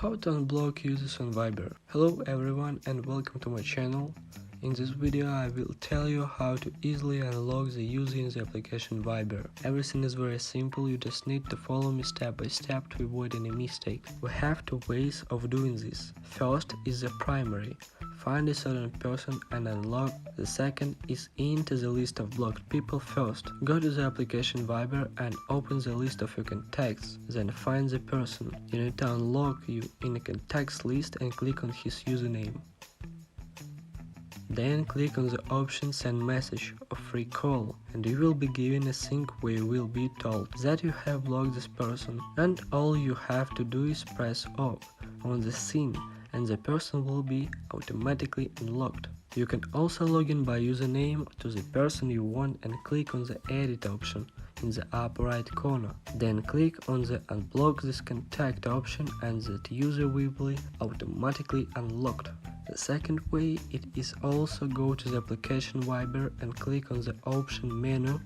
How to unblock users on Viber. Hello everyone and welcome to my channel. In this video I will tell you how to easily unlock the user in the application Viber. Everything is very simple, you just need to follow me step by step to avoid any mistakes. We have two ways of doing this. First is the primary. Find a certain person and unlock. The second is into the list of blocked people first. Go to the application Viber and open the list of your contacts, then find the person. You need to unlock you in a contacts list and click on his username. Then click on the option Send Message or Free Call and you will be given a sync where you will be told that you have blocked this person, and all you have to do is press off on the scene and the person will be automatically unlocked. You can also log in by username to the person you want and click on the Edit option in the upper right corner. Then click on the Unblock this contact option and that user will be automatically unlocked. The second way it is also go to the application Viber and click on the option menu,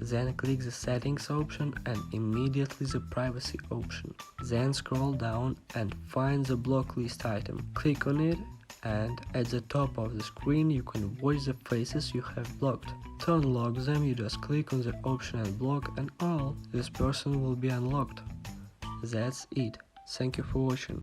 then click the settings option and immediately the privacy option. Then scroll down and find the block list item. Click on it and at the top of the screen you can watch the faces you have blocked. To unlock them you just click on the option Unblock and this person will be unlocked. That's it. Thank you for watching.